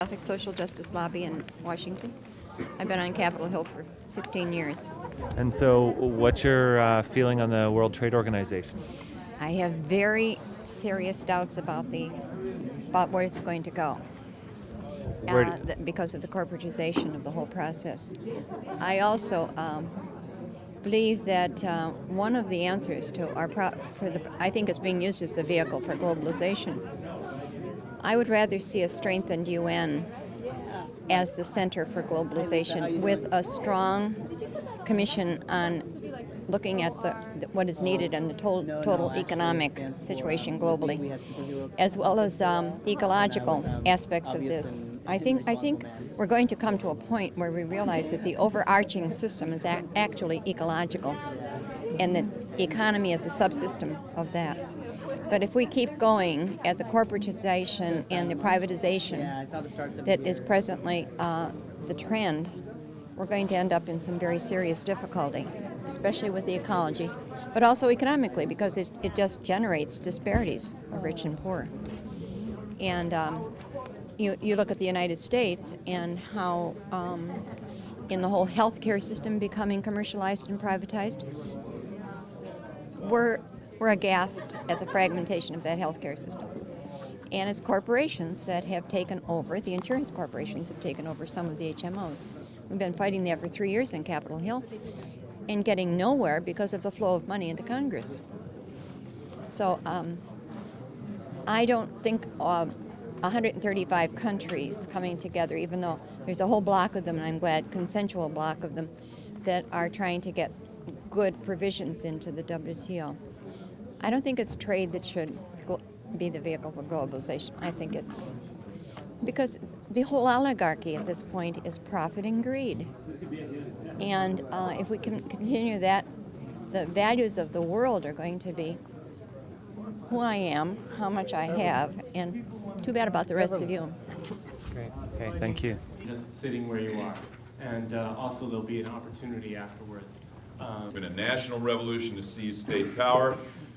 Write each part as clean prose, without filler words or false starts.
Catholic Social Justice Lobby in Washington. I've been on Capitol Hill for 16 years. And so what's your feeling on the World Trade Organization? I have very serious doubts about where it's going to go because of the corporatization of the whole process. I also believe that one of the answers to I think it's being used as the vehicle for globalization. I would rather see a strengthened UN as the center for globalization with a strong commission on looking at what is needed in the total economic situation globally, as well as the ecological aspects of this. I think we're going to come to a point where we realize that the overarching system is actually ecological, and that economy is a subsystem of that. But if we keep going at the corporatization and the privatization that is presently the trend, we're going to end up in some very serious difficulty, especially with the ecology, but also economically, because it just generates disparities of rich and poor. And you look at the United States and how in the whole healthcare system becoming commercialized and privatized, we're aghast at the fragmentation of that healthcare system. And it's corporations that have taken over, the insurance corporations have taken over some of the HMOs. We've been fighting that for 3 years on Capitol Hill and getting nowhere because of the flow of money into Congress. So I don't think 135 countries coming together, even though there's a whole block of them, and I'm glad, consensual block of them, that are trying to get good provisions into the WTO. I don't think it's trade that should be the vehicle for globalization. I think it's because the whole oligarchy at this point is profit and greed. And if we can continue that, the values of the world are going to be who I am, how much I have, and too bad about the rest of you. Great. Okay, thank you. Just sitting where you are. And also there'll be an opportunity afterwards. It's been a national revolution to seize state power.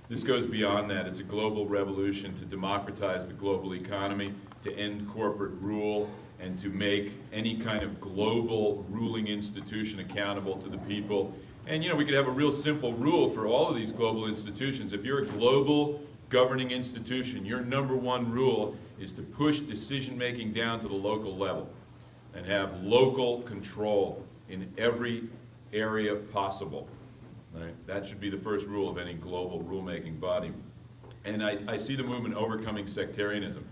This goes beyond that. It's a global revolution to democratize the global economy, to end corporate rule, and to make any kind of global ruling institution accountable to the people. And we could have a real simple rule for all of these global institutions. If you're a global governing institution, your number one rule is to push decision-making down to the local level and have local control in every area possible. Right? That should be the first rule of any global rulemaking body. And I see the movement overcoming sectarianism.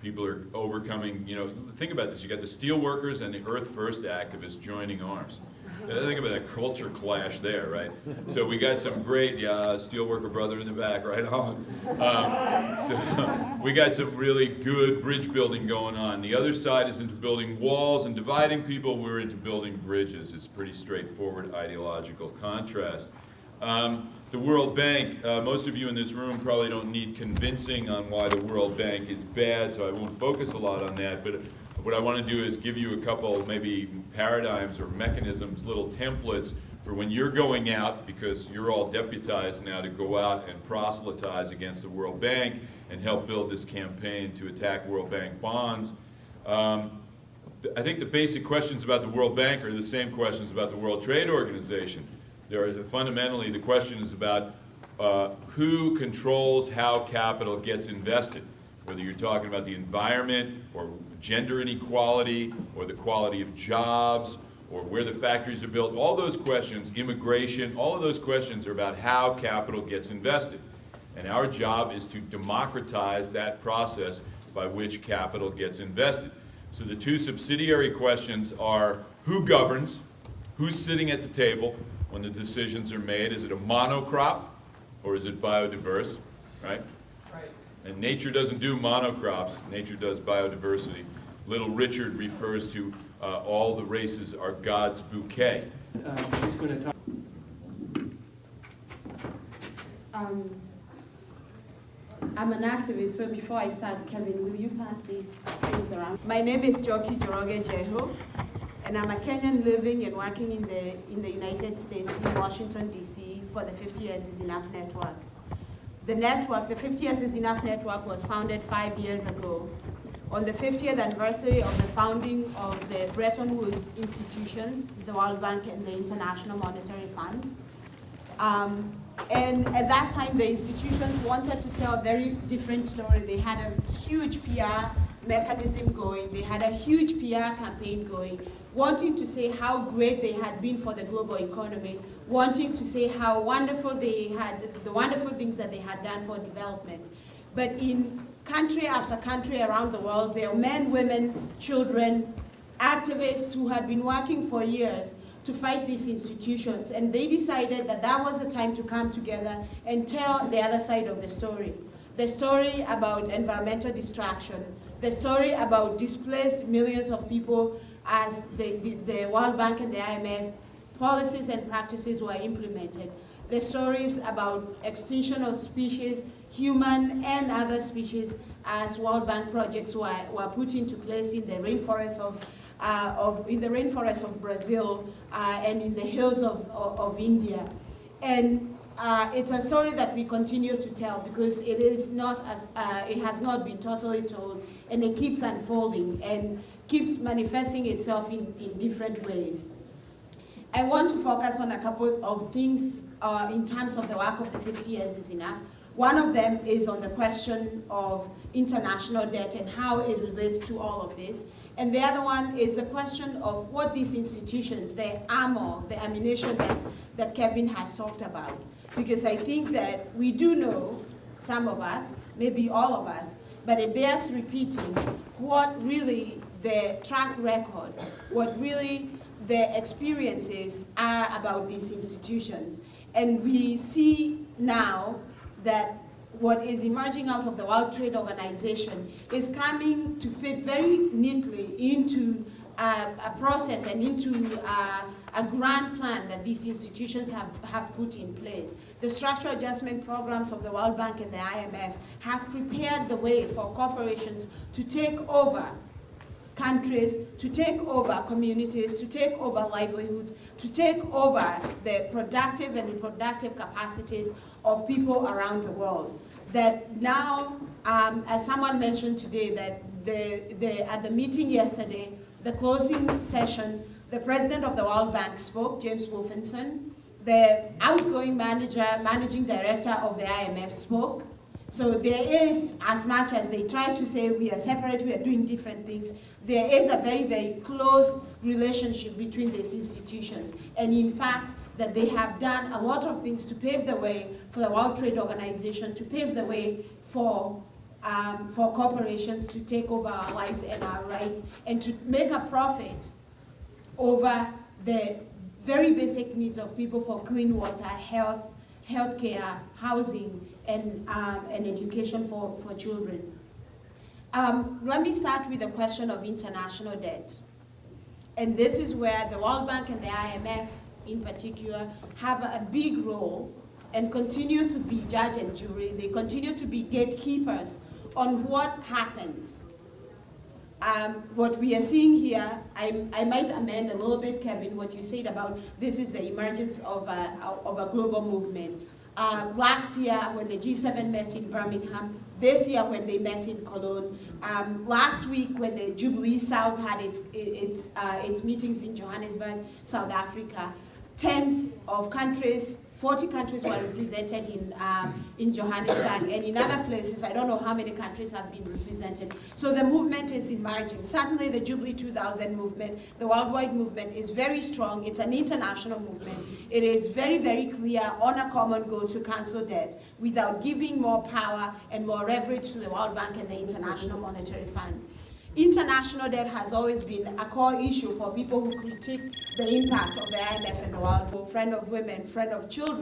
People are overcoming, think about this. You got the steelworkers and the Earth First activists joining arms. Think about that culture clash there, right? So we got some great steelworker brother in the back, right on. So we got some really good bridge building going on. The other side is into building walls and dividing people. We're into building bridges. It's a pretty straightforward ideological contrast. The World Bank, most of you in this room probably don't need convincing on why the World Bank is bad, so I won't focus a lot on that. But what I want to do is give you a couple maybe paradigms or mechanisms, little templates for when you're going out, because you're all deputized now to go out and proselytize against the World Bank and help build this campaign to attack World Bank bonds. I think the basic questions about the World Bank are the same questions about the World Trade Organization. Fundamentally, the question is about who controls how capital gets invested, whether you're talking about the environment or gender inequality or the quality of jobs or where the factories are built. All those questions, immigration, all of those questions are about how capital gets invested. And our job is to democratize that process by which capital gets invested. So the two subsidiary questions are who governs, who's sitting at the table when the decisions are made. Is it a monocrop or is it biodiverse, right? Right. And nature doesn't do monocrops, nature does biodiversity. Little Richard refers to all the races are God's bouquet. He's going to talk. I'm an activist, so before I start, Kevin, will you pass these things around? My name is Joki Joroge Jeho, and I'm a Kenyan living and working in the United States, in Washington, D.C., for the 50 Years is Enough network. The 50 Years is Enough network was founded 5 years ago on the 50th anniversary of the founding of the Bretton Woods institutions, the World Bank and the International Monetary Fund. And at that time, the institutions wanted to tell a very different story. They had a huge PR mechanism going. They had a huge PR campaign going, wanting to say how great they had been for the global economy, wanting to say how wonderful they had, the wonderful things that they had done for development. But in country after country around the world, there are men, women, children, activists who had been working for years to fight these institutions, and they decided that that was the time to come together and tell the other side of the story. The story about environmental destruction, the story about displaced millions of people as the World Bank and the IMF policies and practices were implemented. The stories about extinction of species, human and other species, as World Bank projects were put into place in the rainforests of Brazil and in the hills of India. And it's a story that we continue to tell because it is not it has not been totally told, and it keeps unfolding and keeps manifesting itself in different ways. I want to focus on a couple of things in terms of the work of the 50 years is enough. One of them is on the question of international debt and how it relates to all of this. And the other one is the question of what these institutions, the armor, the ammunition that Kevin has talked about. Because I think that we do know, some of us, maybe all of us, but it bears repeating what really the track record, what really the experiences are about these institutions. And we see now that what is emerging out of the World Trade Organization is coming to fit very neatly into a process and into a grand plan that these institutions have put in place. The structural adjustment programs of the World Bank and the IMF have prepared the way for corporations to take over countries, to take over communities, to take over livelihoods, to take over the productive and reproductive capacities of people around the world. That now, as someone mentioned today, that at the meeting yesterday, the closing session, the president of the World Bank spoke, James Wolfenson. The outgoing managing director of the IMF spoke. So there is, as much as they try to say we are separate, we are doing different things, there is a very, very close relationship between these institutions. And in fact, that they have done a lot of things to pave the way for the World Trade Organization, to pave the way for corporations to take over our lives and our rights, and to make a profit over the very basic needs of people for clean water, health, healthcare, housing, and education for children. Let me start with the question of international debt. And this is where the World Bank and the IMF in particular have a big role and continue to be judge and jury. They continue to be gatekeepers on what happens. What we are seeing here, I might amend a little bit, Kevin, what you said about this is the emergence of a global movement. Last year when the G7 met in Birmingham, this year when they met in Cologne, last week when the Jubilee South had its meetings in Johannesburg, South Africa, tens of countries, 40 countries were represented in Johannesburg, and in other places, I don't know how many countries have been represented. So the movement is emerging. Certainly the Jubilee 2000 movement, the worldwide movement is very strong. It's an international movement. It is very, very clear on a common goal to cancel debt without giving more power and more leverage to the World Bank and the International Monetary Fund. International debt has always been a core issue for people who critique the impact of the IMF and the World Bank. Friend of women, friend of children.